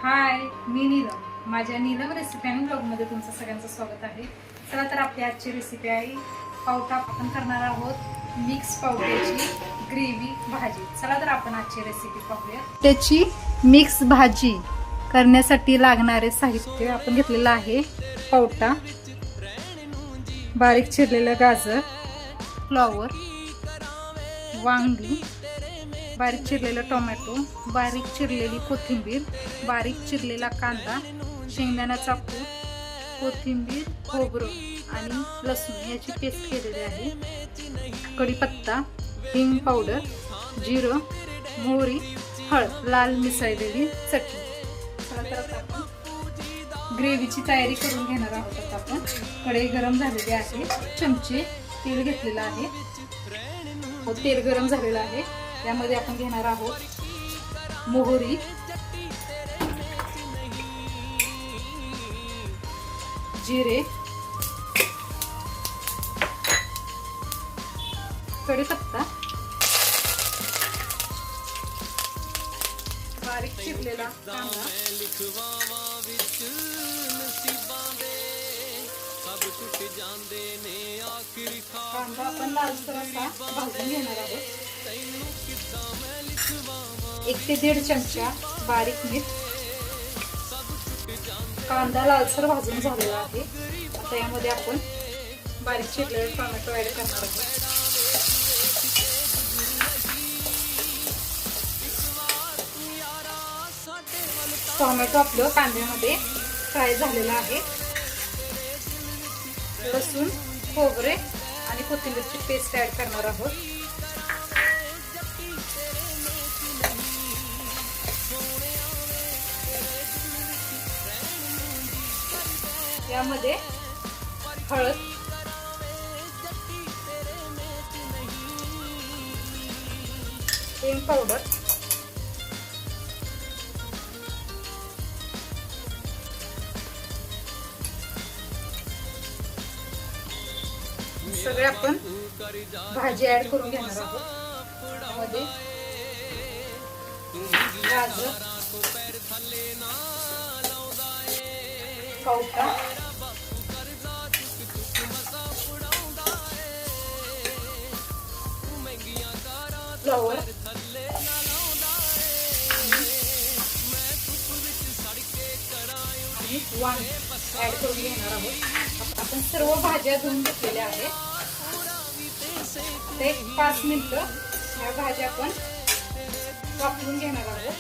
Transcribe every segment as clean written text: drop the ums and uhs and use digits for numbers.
हाय, मी नीलम. माझ्या नीलम रेसिपी आणि ब्लॉगमध्ये तुमचं सगळ्यांचं स्वागत आहे. चला तर आपली आजची रेसिपी आहे पावटा. आपण करणार आहोत मिक्स पावट्याची ग्रेव्ही भाजी. चला तर आपण आजची रेसिपी पाहूया. त्याची मिक्स भाजी करण्यासाठी लागणारे साहित्य आपण घेतलेलं आहे. पावटा, बारीक चिरलेलं गाजर, फ्लॉवर, वांगी, बारीक चिरलेला टोमॅटो, बारीक चिरलेली कोथिंबीर, बारीक चिरलेला कांदा, शेंगदाण्याचा कूट, कोथिंबीर, खोबरं आणि लसूण याची पेस्ट केलेली आहे. कढीपत्ता, हिंग पावडर, जिरं, मोहरी, हळद, लाल मिसळलेली चटणी. चला तर आता आपण ग्रेव्हीची तयारी करून घेणार आहोत. आता आपण कढई गरम झालेली आहे. चमचे तेल घेतलेलं आहे. तेल गरम झालेलं आहे. यामध्ये आपण घेणार आहोत मोहरी, जिरे, कढीपत्ता, बारीक चिरलेला कांदा, कांदा आपण लालसर असा भाजून घेणार आहोत. 1 ते 1.5 चमचा बारीक मीठ. कांदा लालसर भाजून झालेला आहे. आता यामध्ये आपण बारीक चिरलेले टोमॅटो ऍड करणार आहोत. टोमॅटो आपलं कांद्यामध्ये फ्राय झालेला आहे. लसूण, खोबरे आणि कोथिंबीरची पेस्ट ऍड करणार आहोत. यामध्ये हळद, हिंग पावडर, सगळे आपण भाजी ऍड करून घेणार आहोत. त्यामध्ये गाजर, पावटा, फ्लॉवर आणि वांगी ऍड करून घेणार आहोत. आपण सर्व भाज्या धुवून घेतलेल्या आहेत. 5 मिनिटं या भाज्या आपण वापरून घेणार आहोत.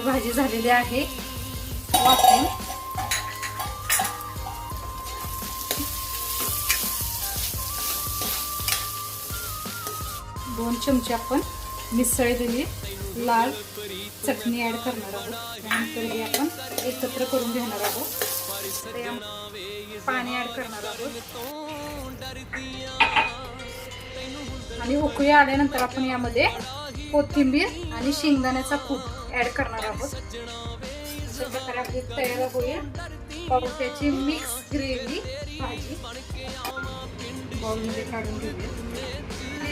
भाजी झालेली आहे वाफवून. 2 चमचे आपण मिसळलेली लाल चटणी ऍड करणार आहोत. त्यानंतर हे आपण एकत्र करून घेणार आहोत. पाणी ऍड करणार आहोत आणि उकळी आल्यानंतर आपण यामध्ये कोथिंबीर आणि शेंगदाण्याचा कूट ऍड करणार आहोत. अशा प्रकारे आपली तयार होईल पावट्याची मिक्स ग्रेव्ही भाजी. बाउलमध्ये काढून घेऊया.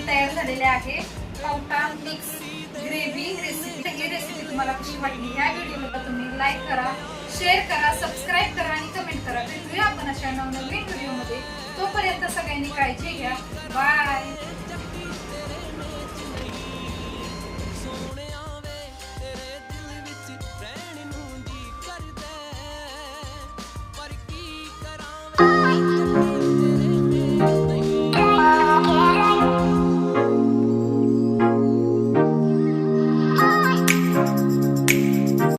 तयार झालेले आहे पावटा मिक्स ग्रेव्ही रेसिपी. ही रेसिपी तुम्हाला कशी वाटली? या व्हिडिओला तुम्ही लाईक करा, शेअर करा, सबस्क्राईब करा आणि कमेंट करा. भेटूया आपण अशा नवनवीन व्हिडिओमध्ये. तोपर्यंत सगळ्यांनी काळजी घ्या. बाय.